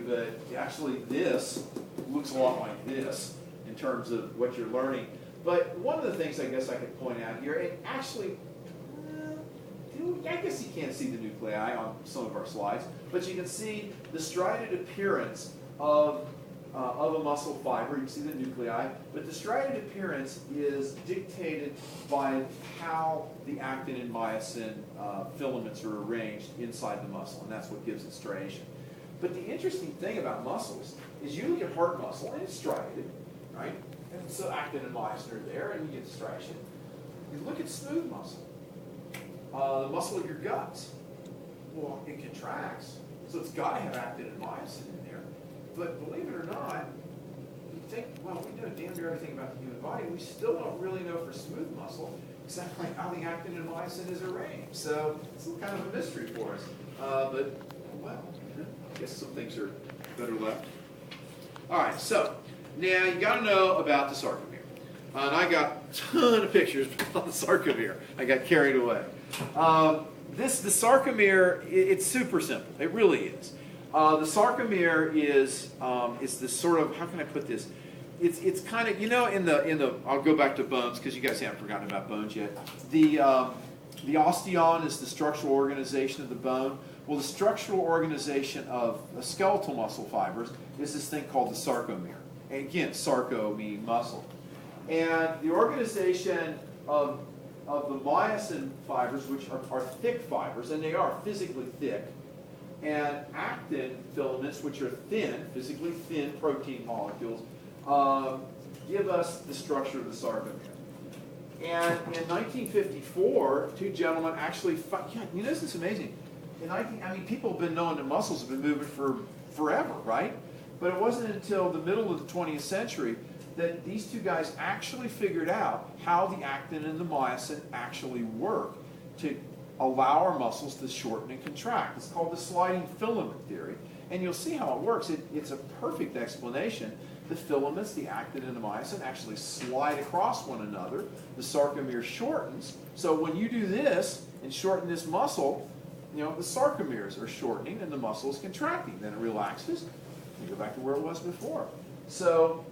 but actually this looks a lot like this in terms of what you're learning. But one of the things I guess I could point out here, it actually, I guess you can't see the nuclei on some of our slides, but you can see the striated appearance of a muscle fiber. You can see the nuclei, but the striated appearance is dictated by how the actin and myosin filaments are arranged inside the muscle, and that's what gives it striation. But the interesting thing about muscles is you look at heart muscle, and it's striated, right? And so actin and myosin are there, and you get striation. You look at smooth muscle, the muscle of your guts. Well, it contracts, so it's got to have actin and myosin in there. But believe it or not, you think, well, we know damn near everything about the human body. We still don't really know for smooth muscle exactly how the actin and myosin is arranged. So it's kind of a mystery for us. But, well, I guess some things are better left. All right, so now you got to know about the sarcomere. And I got a ton of pictures on the sarcomere. I got carried away. The sarcomere, it's super simple. It really is. The sarcomere is it's this sort of, how can I put this? It's kind of, you know, in the I'll go back to bones because you guys haven't forgotten about bones yet. The osteon is the structural organization of the bone. Well, the structural organization of skeletal muscle fibers is this thing called the sarcomere. And again, sarco meaning muscle. And the organization of the myosin fibers, which are thick fibers, and they are physically thick, and actin filaments, which are thin, physically thin protein molecules, give us the structure of the sarcomere. And in 1954, two gentlemen actually found, yeah, you know, this is amazing. People have been knowing that muscles have been moving for forever, right? But it wasn't until the middle of the 20th century that these two guys actually figured out how the actin and the myosin actually work to allow our muscles to shorten and contract. It's called the sliding filament theory, and you'll see how it works. It's a perfect explanation. The filaments, the actin and the myosin, actually slide across one another. The sarcomere shortens, so when you do this and shorten this muscle, you know, the sarcomeres are shortening and the muscle is contracting. Then it relaxes, you go back to where it was before. So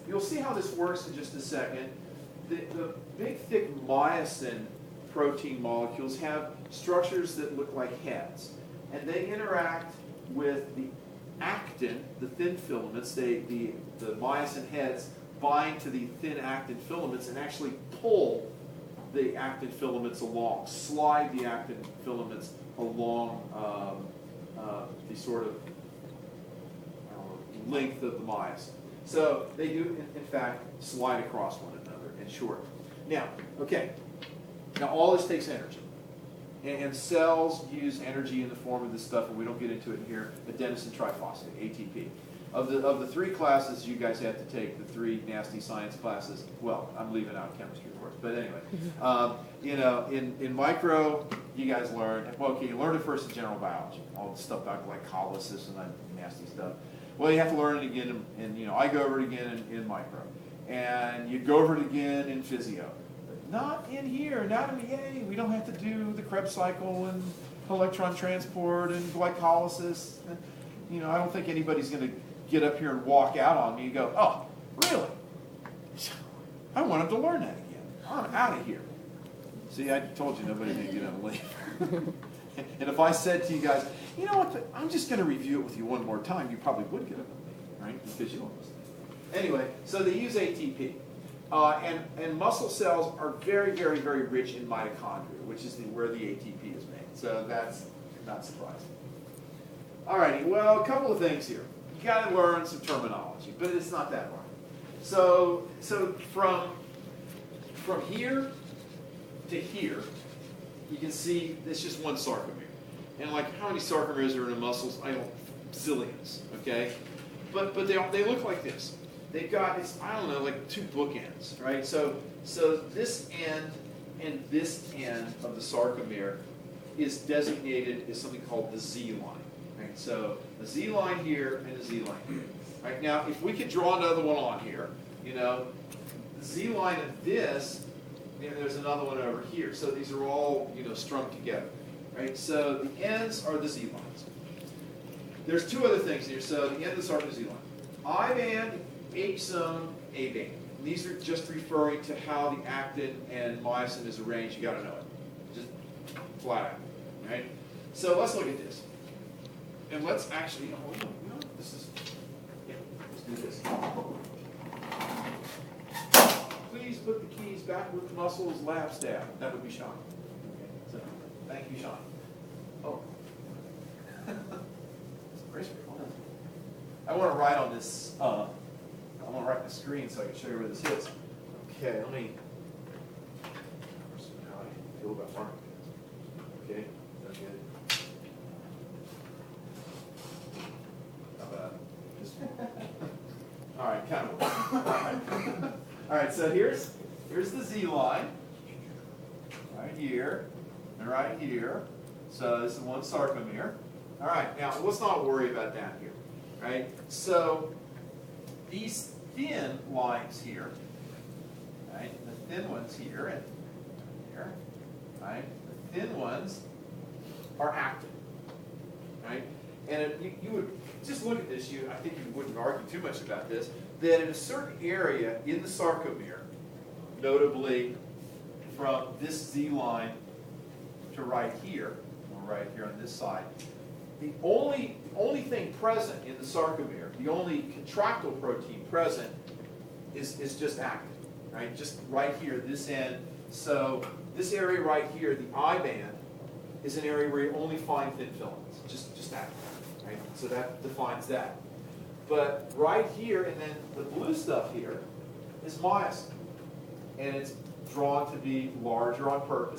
you'll see how this works in just a second. The big, thick myosin protein molecules have structures that look like heads, and they interact with the actin, the thin filaments. The myosin heads bind to the thin actin filaments and actually pull the actin filaments along, slide the actin filaments along the sort of length of the myosin. So they do, in fact, slide across one another and shorten. Now, okay. Now, all this takes energy. And cells use energy in the form of this stuff, and we don't get into it here, adenosine triphosphate, ATP. Of the three classes you guys have to take, the three nasty science classes, well, I'm leaving out chemistry, of course, but anyway, you know, in micro, you guys learn, well, okay, you learn it first in general biology, all the stuff about glycolysis and that nasty stuff. Well, you have to learn it again, and you know, I go over it again in micro, and you go over it again in physio. Not in here, not in yay, we don't have to do the Krebs cycle and electron transport and glycolysis. You know, I don't think anybody's going to get up here and walk out on me and go, oh, really? I want him to learn that again. I'm out of here. See, I told you nobody may get up and leave. And if I said to you guys, you know what, I'm just going to review it with you one more time, you probably would get up and leave, right? Because you don't listen. Anyway, so they use ATP. And muscle cells are very, very, very rich in mitochondria, which is where the ATP is made. So that's not surprising. All righty, well, a couple of things here. You got to learn some terminology, but it's not that hard. So from here to here, you can see it's just one sarcomere. And like how many sarcomeres are in the muscles? I don't, zillions, okay? But they look like this. They've got, I don't know, like two bookends, right? So this end and this end of the sarcomere is designated as something called the Z line, right? So a Z line here and a Z line here, right? Now, if we could draw another one on here, you know, the Z line of this, and there's another one over here. So these are all, you know, strung together, right? So the ends are the Z lines. there's two other things here. So the end of the sarcomere Z line. I band, H zone, A band. And these are just referring to how the actin and myosin is arranged. You got to know it. Just flat out. Right? So let's look at this. And let's actually, this is, yeah, let's do this. Please put the keys back with the muscles, lab staff. That would be Sean. Okay, so, thank you, Sean. Oh. I want to write on this, I want to write the screen so I can show you where this is. Okay, let me, how I feel about marking this. Okay, that's good. All right, kind of. All right, so here's the Z line, right here, and right here. So this is one sarcomere. All right, now let's not worry about that here, right? So these thin lines here, right? The thin ones here and here, right? The thin ones are active, right? And if you would just look at this, I think you wouldn't argue too much about this, that in a certain area in the sarcomere, notably from this Z line to right here, or right here on this side, the only thing present in the sarcomere, the only contractile protein present is just actin, right? Just right here, this end. So this area right here, the I band, is an area where you only find thin filaments, just actin. Right? So that defines that. But right here, and then the blue stuff here, is myosin. And it's drawn to be larger on purpose.